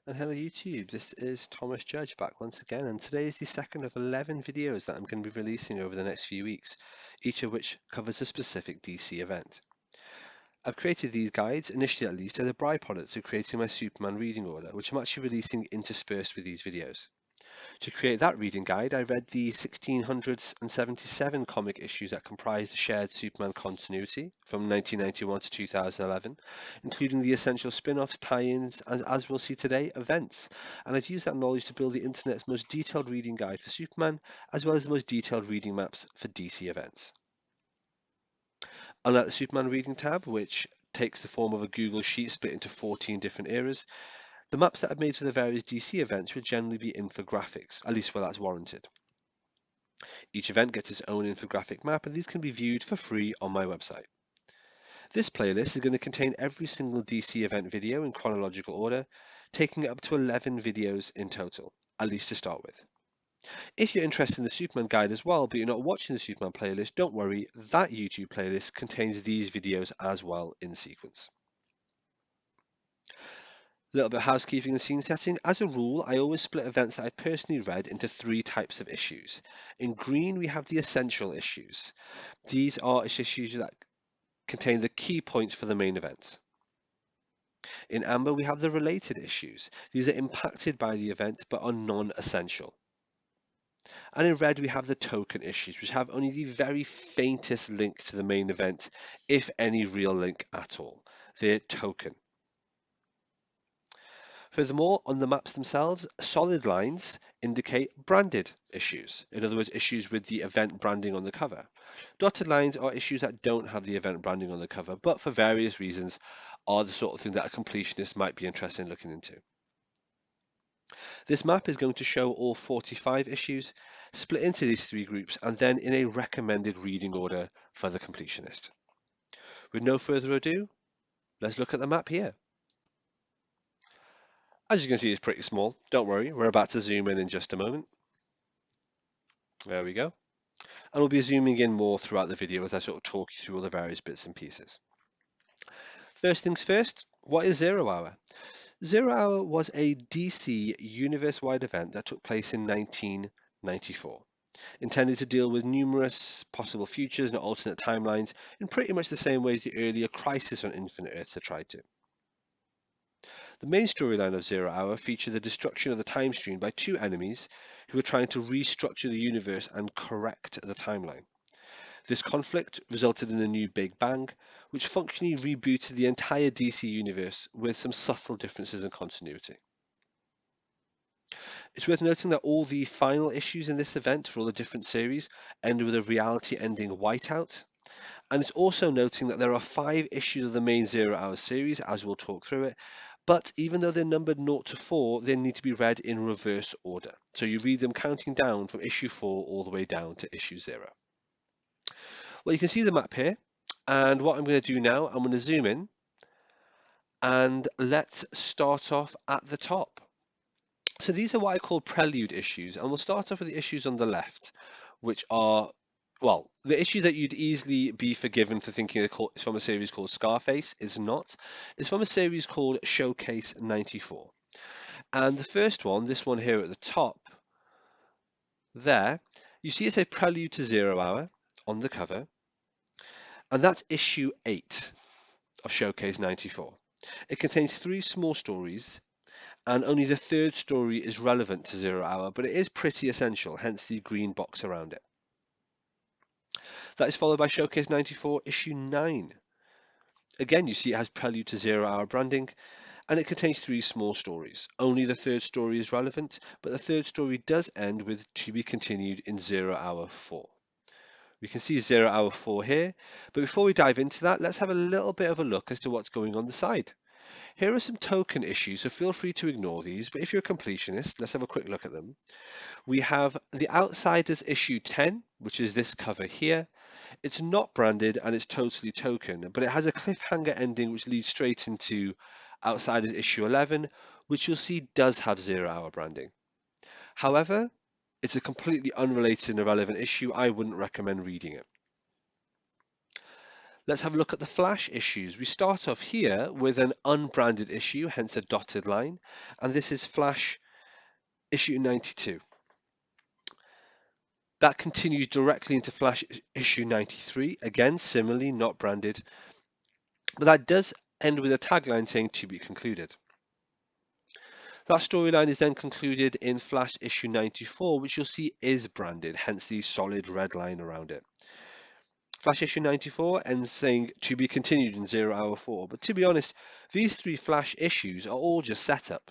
And hello YouTube, this is Thomas Judge back once again, and today is the second of 11 videos that I'm going to be releasing over the next few weeks, each of which covers a specific DC event. I've created these guides, initially at least, as a byproduct to creating my Superman reading order, which I'm actually releasing interspersed with these videos. To create that reading guide, I read the 1677 comic issues that comprise the shared Superman continuity from 1991 to 2011, including the essential spin-offs, tie-ins, and as we'll see today, events. And I've used that knowledge to build the internet's most detailed reading guide for Superman, as well as the most detailed reading maps for DC events. Unlike the Superman reading tab, which takes the form of a Google Sheet split into 14 different eras, the maps that I've made for the various DC events would generally be infographics, at least where that's warranted. Each event gets its own infographic map, and these can be viewed for free on my website. This playlist is going to contain every single DC event video in chronological order, taking up to 11 videos in total, at least to start with. If you're interested in the Superman guide as well, but you're not watching the Superman playlist, don't worry, that YouTube playlist contains these videos as well in sequence. A little bit of housekeeping and scene setting. As a rule, I always split events that I personally read into 3 types of issues. In green, we have the essential issues. These are issues that contain the key points for the main events. In amber, we have the related issues. These are impacted by the event but are non-essential. And in red, we have the token issues, which have only the very faintest link to the main event, if any real link at all. They're token. Furthermore, on the maps themselves, solid lines indicate branded issues, in other words, issues with the event branding on the cover. Dotted lines are issues that don't have the event branding on the cover, but for various reasons are the sort of thing that a completionist might be interested in looking into. This map is going to show all 45 issues, split into these 3 groups, and then in a recommended reading order for the completionist. With no further ado, let's look at the map here. As you can see, it's pretty small. Don't worry, we're about to zoom in just a moment. There we go. And we'll be zooming in more throughout the video as I sort of talk you through all the various bits and pieces. First things first, what is 0 Hour? 0 Hour was a DC universe-wide event that took place in 1994, intended to deal with numerous possible futures and alternate timelines in pretty much the same way as the earlier Crisis on Infinite Earths had tried to. The main storyline of 0 Hour featured the destruction of the time stream by 2 enemies who were trying to restructure the universe and correct the timeline. This conflict resulted in a new Big Bang, which functionally rebooted the entire DC universe with some subtle differences in continuity. It's worth noting that all the final issues in this event for all the different series end with a reality ending whiteout. And it's also noting that there are 5 issues of the main 0 Hour series, as we'll talk through it, but even though they're numbered 0 to 4, they need to be read in reverse order. So you read them counting down from issue 4 all the way down to issue 0. Well, you can see the map here, and what I'm going to do now, I'm going to zoom in, and let's start off at the top. So these are what I call prelude issues, and we'll start off with the issues on the left, which are, well, the issues that you'd easily be forgiven for thinking it's from a series called Scarface is not. It's from a series called Showcase 94. And the first one, this one here at the top, there, you see it says Prelude to 0 Hour on the cover, and that's issue 8 of Showcase 94. It contains 3 small stories, and only the 3rd story is relevant to 0 Hour, but it is pretty essential, hence the green box around it. That is followed by Showcase 94, issue 9. Again, you see it has Prelude to 0 Hour branding, and it contains 3 small stories. Only the 3rd story is relevant, but the 3rd story does end with to be continued in 0 Hour 4. We can see 0 Hour 4 here, but before we dive into that, let's have a little bit of a look as to what's going on the side. Here are some token issues, so feel free to ignore these, but if you're a completionist, let's have a quick look at them. We have The Outsiders issue 10, which is this cover here. It's not branded and it's totally token, but it has a cliffhanger ending which leads straight into Outsiders issue 11, which you'll see does have 0 Hour branding. However, it's a completely unrelated and irrelevant issue. I wouldn't recommend reading it. Let's have a look at the Flash issues. We start off here with an unbranded issue, hence a dotted line, and this is Flash issue 92. That continues directly into Flash issue 93, again, similarly not branded, but that does end with a tagline saying to be concluded. That storyline is then concluded in Flash issue 94, which you'll see is branded, hence the solid red line around it. Flash issue 94 ends saying to be continued in 0 Hour 4, but to be honest, these three Flash issues are all just setup.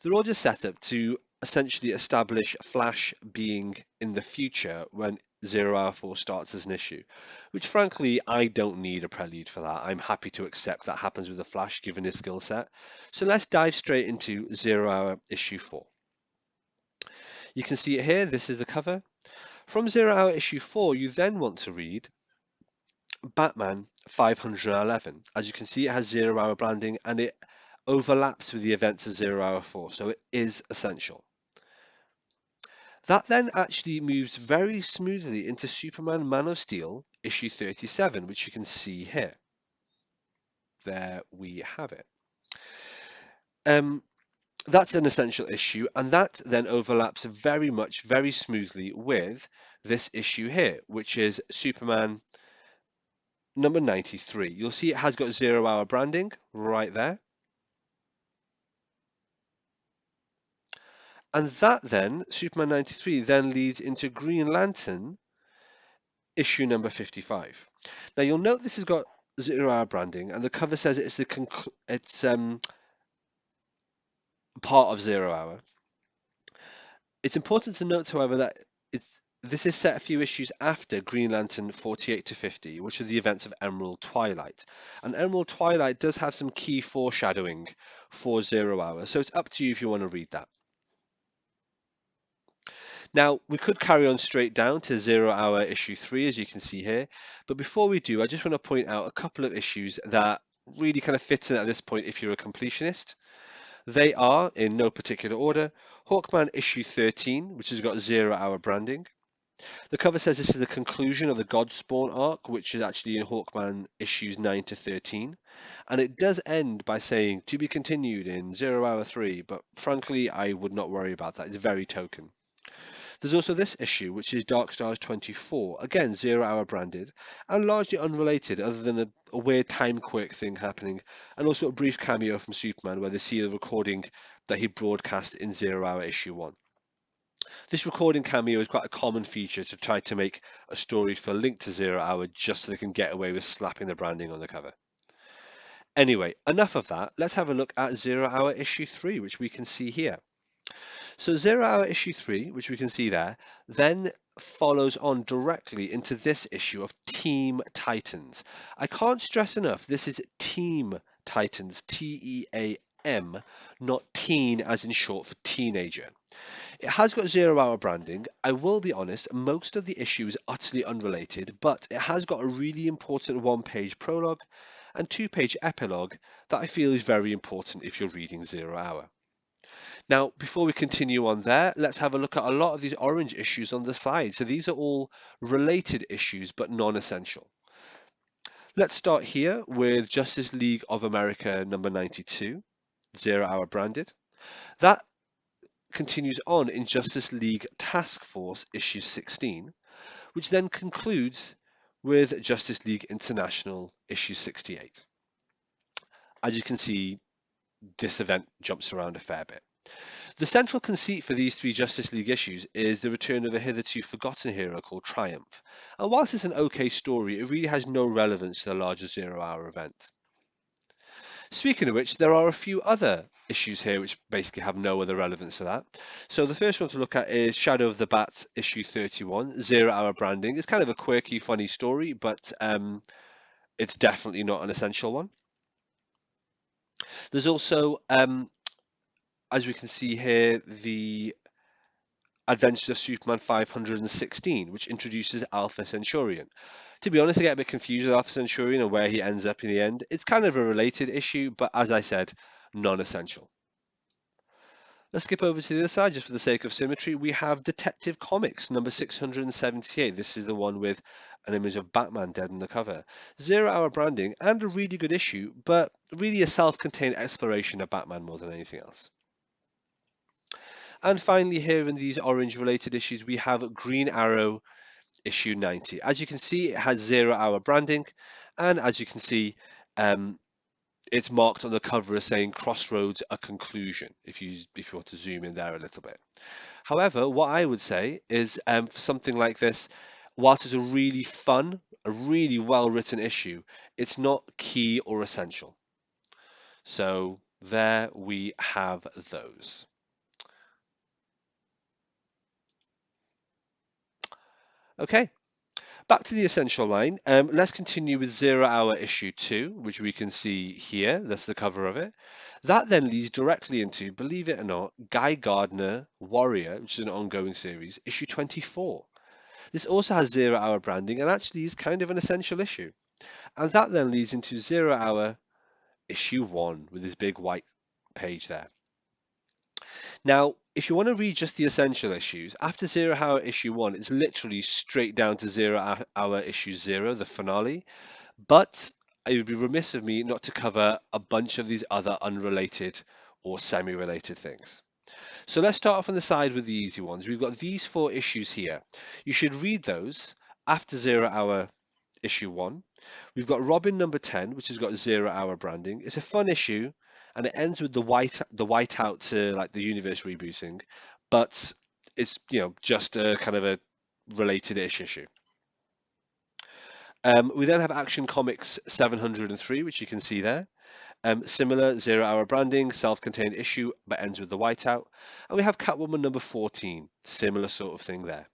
They're all just set up to essentially establish Flash being in the future when 0 Hour 4 starts as an issue, which frankly, I don't need a prelude for that. I'm happy to accept that happens with the Flash given his skill set. So let's dive straight into 0 Hour issue 4. You can see it here, this is the cover. From 0 Hour issue 4, you then want to read Batman 511. As you can see, it has 0 Hour branding and it overlaps with the events of 0 Hour 4, so it is essential. That then actually moves very smoothly into Superman Man of Steel issue 37, which you can see here. There we have it. That's an essential issue, and that then overlaps very smoothly with this issue here, which is Superman number 93. You'll see it has got 0 Hour branding right there. And that then, Superman 93, then leads into Green Lantern issue number 55. Now you'll note this has got 0 Hour branding, and the cover says it's part of 0 Hour. It's important to note, however, that this is set a few issues after Green Lantern 48 to 50, which are the events of Emerald Twilight. And Emerald Twilight does have some key foreshadowing for 0 Hour, so it's up to you if you want to read that. Now, we could carry on straight down to 0 Hour issue 3, as you can see here. But before we do, I just want to point out a couple of issues that really kind of fit in at this point if you're a completionist. They are, in no particular order, Hawkman issue 13, which has got 0 Hour branding. The cover says this is the conclusion of the Godspawn arc, which is actually in Hawkman issues 9 to 13. And it does end by saying, to be continued in 0 Hour 3, but frankly, I would not worry about that. It's very token. There's also this issue, which is Dark Stars 24, again 0 Hour branded, and largely unrelated other than a weird time quirk thing happening, and also a brief cameo from Superman where they see the recording that he broadcast in 0 Hour issue 1. This recording cameo is quite a common feature to try to make a story feel linked to 0 Hour just so they can get away with slapping the branding on the cover. Anyway, enough of that. Let's have a look at 0 Hour issue 3, which we can see here. So 0 Hour issue 3, which we can see there, then follows on directly into this issue of Team Titans. I can't stress enough, this is Team Titans, T-E-A-M, not teen as in short for teenager. It has got 0 Hour branding. I will be honest, most of the issue is utterly unrelated, but it has got a really important one-page prologue and two-page epilogue that I feel is very important if you're reading 0 Hour. Now, before we continue on there, let's have a look at a lot of these orange issues on the side. So these are all related issues, but non-essential. Let's start here with Justice League of America number 92, 0 Hour branded. That continues on in Justice League Task Force issue 16, which then concludes with Justice League International issue 68. As you can see, this event jumps around a fair bit. The central conceit for these three Justice League issues is the return of a hitherto forgotten hero called Triumph. And whilst it's an okay story, it really has no relevance to the larger 0 Hour event. Speaking of which, there are a few other issues here which basically have no other relevance to that. So the first one to look at is Shadow of the Bat issue 31, 0 Hour branding. It's kind of a quirky, funny story, but it's definitely not an essential one. There's also as we can see here, the Adventures of Superman 516, which introduces Alpha Centaurian. To be honest, I get a bit confused with Alpha Centaurian and where he ends up in the end. It's kind of a related issue, but as I said, non-essential. Let's skip over to the other side just for the sake of symmetry. We have Detective Comics number 678. This is the one with an image of Batman dead on the cover. 0 hour branding and a really good issue, but really a self-contained exploration of Batman more than anything else. And finally, here in these orange related issues, we have Green Arrow issue 90. As you can see, it has 0 hour branding, and as you can see, um, it's marked on the cover as saying Crossroads, a conclusion, if you want to zoom in there a little bit. However, what I would say is for something like this, whilst it's a really fun, a really well written issue, it's not key or essential. So there we have those. Okay, back to the essential line. Let's continue with 0 hour issue 2, which we can see here. That's the cover of it. That then leads directly into, believe it or not, Guy Gardner Warrior, which is an ongoing series, issue 24. This also has 0 hour branding and actually is kind of an essential issue. And that then leads into 0 hour issue 1 with this big white page there. Now, if you want to read just the essential issues, after 0 hour issue 1, it's literally straight down to 0 hour issue 0, the finale. But it would be remiss of me not to cover a bunch of these other unrelated or semi-related things. So let's start off on the side with the easy ones. We've got these 4 issues here. You should read those after 0 hour issue 1. We've got Robin number 10, which has got 0 hour branding. It's a fun issue, and it ends with the white out to like the universe rebooting, but it's just a kind of a related-ish issue. We then have Action Comics 703, which you can see there. Similar 0 hour branding, self-contained issue, but ends with the whiteout. And we have Catwoman number 14, similar sort of thing there.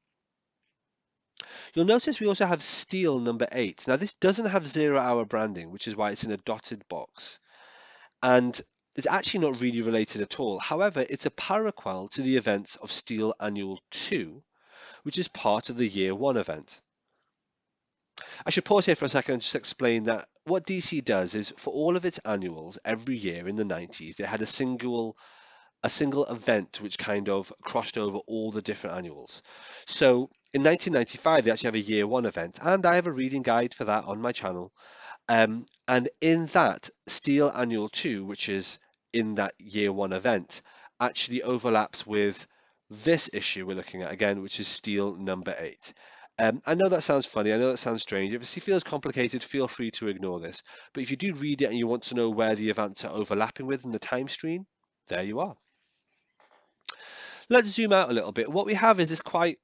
You'll notice we also have Steel number 8. Now this doesn't have 0 hour branding, which is why it's in a dotted box. And it's actually not really related at all. However, it's a paraquel to the events of Steel Annual 2, which is part of the Year 1 event. I should pause here for a second and just explain that what DC does is for all of its annuals every year in the 90s, they had a single event which kind of crossed over all the different annuals. So in 1995, they actually have a year one event, and I have a reading guide for that on my channel. And in that, Steel Annual 2, which is in that year one event, actually overlaps with this issue we're looking at again, which is Steel number 8. I know that sounds funny, I know that sounds strange. If it feels complicated, feel free to ignore this. But if you do read it and you want to know where the events are overlapping with in the time stream, there you are. Let's zoom out a little bit. What we have is this quite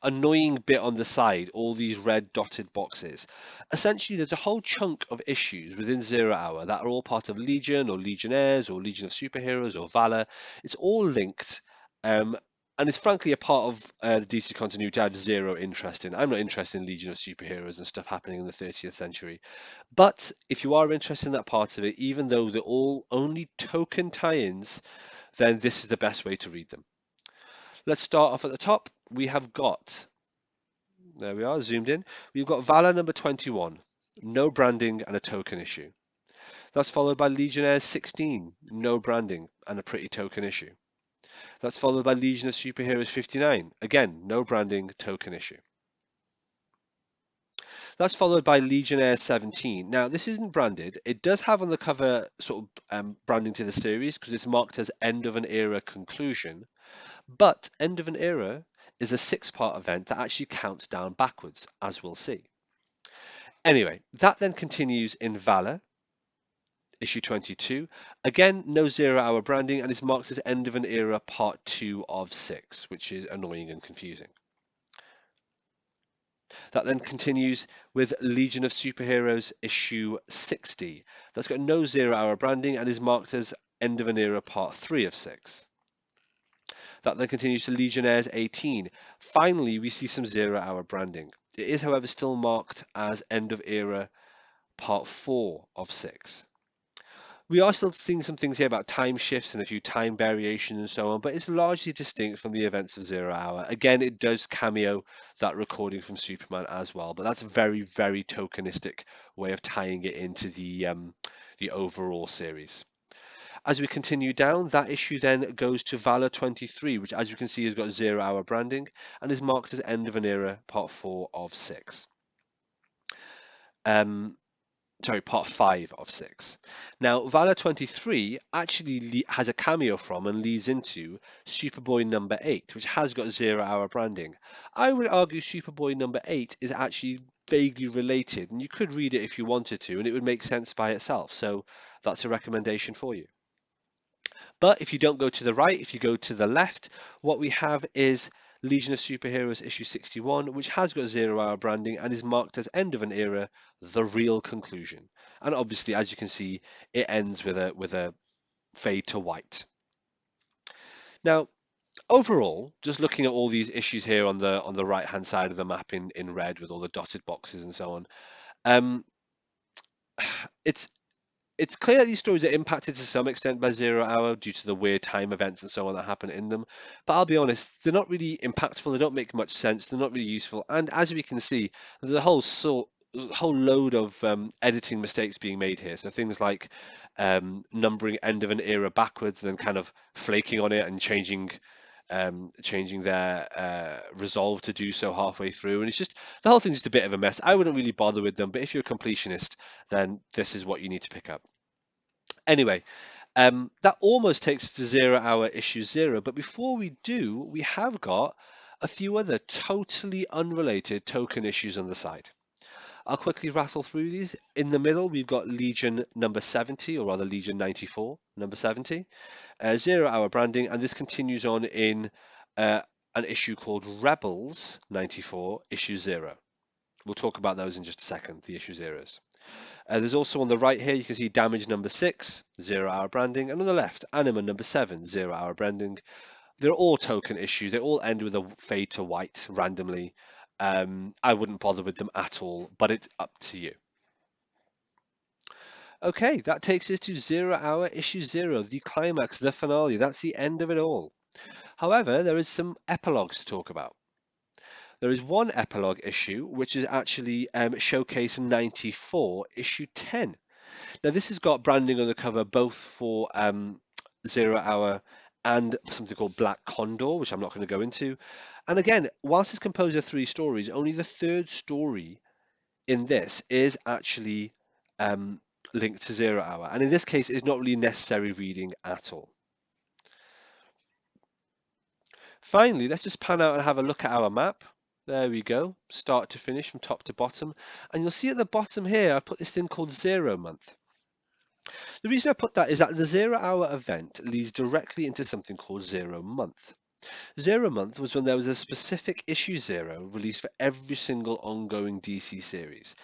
annoying bit on the side, all these red dotted boxes. Essentially, there's a whole chunk of issues within 0 hour that are all part of Legion or Legionnaires or Legion of Superheroes or Valor. It's all linked. And it's frankly a part of the DC continuity I have zero interest in. I'm not interested in Legion of Superheroes and stuff happening in the 30th century. But if you are interested in that part of it, even though they're all only token tie-ins, then this is the best way to read them. Let's start off at the top. We have got, there we are, zoomed in. We've got Valor number 21, no branding and a token issue. That's followed by Legionnaires 16, no branding and a pretty token issue. That's followed by Legion of Superheroes 59, again, no branding, token issue. That's followed by Legionnaire 17. Now, this isn't branded. It does have on the cover sort of branding to the series because it's marked as end of an era conclusion. But End of an Era is a 6-part event that actually counts down backwards, as we'll see. Anyway, that then continues in Valor, issue 22. Again, no 0 hour branding and is marked as End of an Era part 2 of 6, which is annoying and confusing. That then continues with Legion of Superheroes issue 60. That's got no 0 hour branding and is marked as End of an Era part 3 of 6. That then continues to Legionnaires 18. Finally, we see some 0 hour branding. It is, however, still marked as End of Era Part 4 of 6. We are still seeing some things here about time shifts and a few time variations and so on, but it's largely distinct from the events of 0 hour. Again, it does cameo that recording from Superman as well, but that's a very, very tokenistic way of tying it into the overall series. As we continue down, that issue then goes to Valor 23, which as you can see has got 0 hour branding and is marked as End of an Era, part 4 of 6. Part 5 of 6. Now, Valor 23 actually has a cameo from and leads into Superboy number 8, which has got 0 hour branding. I would argue Superboy number 8 is actually vaguely related, and you could read it if you wanted to, and it would make sense by itself. So that's a recommendation for you. But if you don't go to the right, if you go to the left, what we have is Legion of Superheroes issue 61, which has got 0 hour branding and is marked as End of an Era, the real conclusion. And obviously, as you can see, it ends with a fade to white. Now, overall, just looking at all these issues here on the right hand side of the map in red with all the dotted boxes and so on, um, it's it's clear that these stories are impacted to some extent by 0 hour due to the weird time events and so on that happen in them. But I'll be honest, they're not really impactful. They don't make much sense. They're not really useful. And as we can see, there's a whole load of editing mistakes being made here. So things like numbering End of an Era backwards and then kind of flaking on it and changing their resolve to do so halfway through, and it's just the whole thing's just a bit of a mess. I wouldn't really bother with them, but if you're a completionist, then this is what you need to pick up. Anyway, that almost takes us to 0 hour issue 0, but before we do, we have got a few other totally unrelated token issues on the side. I'll quickly rattle through these. In the middle, we've got Legion number 70, or rather Legion 94, number 70. 0 hour branding, and this continues on in an issue called Rebels 94, issue 0. We'll talk about those in just a second, the issue zeros. There's also on the right here, you can see Damage number 6, 0 hour branding, and on the left, Anima number 7, 0 hour branding. They're all token issues. They all end with a fade to white randomly. I wouldn't bother with them at all, but it's up to you. Okay, that takes us to 0 hour issue 0, the climax, the finale. That's the end of it all. However, there is some epilogues to talk about. There is one epilogue issue, which is actually Showcase 94, issue 10. Now, this has got branding on the cover both for 0 Hour and something called Black Condor, which I'm not going to go into. And again, whilst it's composed of 3 stories, only the 3rd story in this is actually linked to 0 Hour. And in this case, it's not really necessary reading at all. Finally, let's just pan out and have a look at our map. There we go, start to finish from top to bottom. And you'll see at the bottom here, I've put this thing called 0 month. The reason I put that is that the 0 hour event leads directly into something called 0 month. 0 month was when there was a specific issue 0 released for every single ongoing DC series.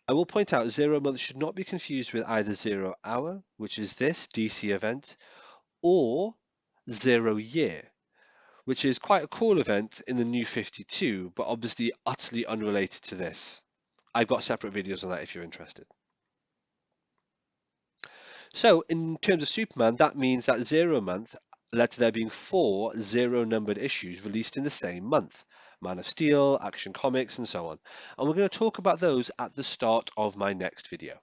I will point out 0 month should not be confused with either 0 hour, which is this DC event, or 0 year, which is quite a cool event in the New 52, but obviously utterly unrelated to this. I've got separate videos on that if you're interested. So in terms of Superman, that means that 0 month led to there being 4 0-numbered issues released in the same month. Man of Steel, Action Comics, and so on. And we're going to talk about those at the start of my next video.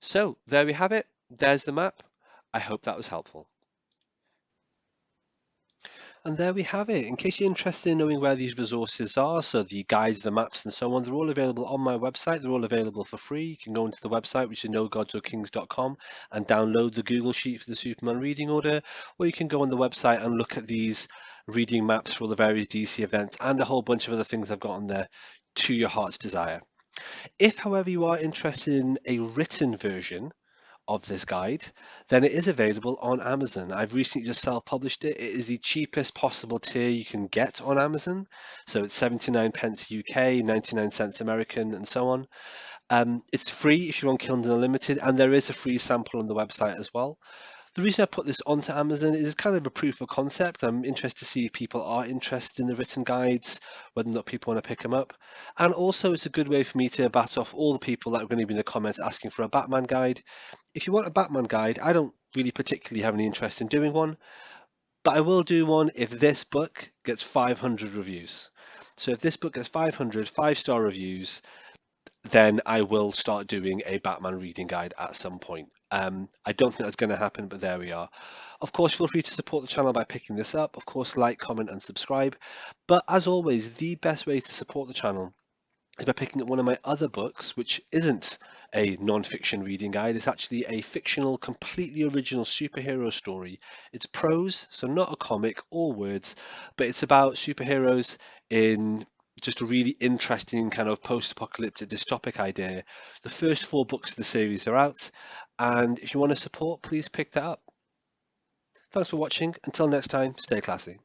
So there we have it. There's the map. I hope that was helpful. And there we have it. In case you're interested in knowing where these resources are, so the guides, the maps, and so on, they're all available on my website. They're all available for free. You can go into the website, which is nogodsorkings.com, and download the Google Sheet for the Superman reading order, or you can go on the website and look at these reading maps for all the various DC events and a whole bunch of other things I've got on there to your heart's desire. If, however, you are interested in a written version of this guide, then it is available on Amazon. I've recently just self-published it. It is the cheapest possible tier you can get on Amazon. So it's 79 pence UK, 99 cents American, and so on. It's free if you're on Kindle Unlimited, and there is a free sample on the website as well. The reason I put this onto Amazon is kind of a proof of concept. I'm interested to see if people are interested in the written guides, whether or not people want to pick them up. And also it's a good way for me to bat off all the people that are going to be in the comments asking for a Batman guide. If you want a Batman guide, I don't really particularly have any interest in doing one, but I will do one if this book gets 500 reviews. So if this book gets 500 5-star reviews, then I will start doing a Batman reading guide at some point. I don't think that's going to happen, but there we are. Of course, feel free to support the channel by picking this up. Of course, like, comment, and subscribe. But as always, the best way to support the channel is by picking up one of my other books, which isn't a non-fiction reading guide. It's actually a fictional, completely original superhero story. It's prose, so not a comic or words, but it's about superheroes in just a really interesting kind of post-apocalyptic dystopic idea. The first 4 books of the series are out, and if you want to support, please pick that up. Thanks for watching. Until next time, stay classy.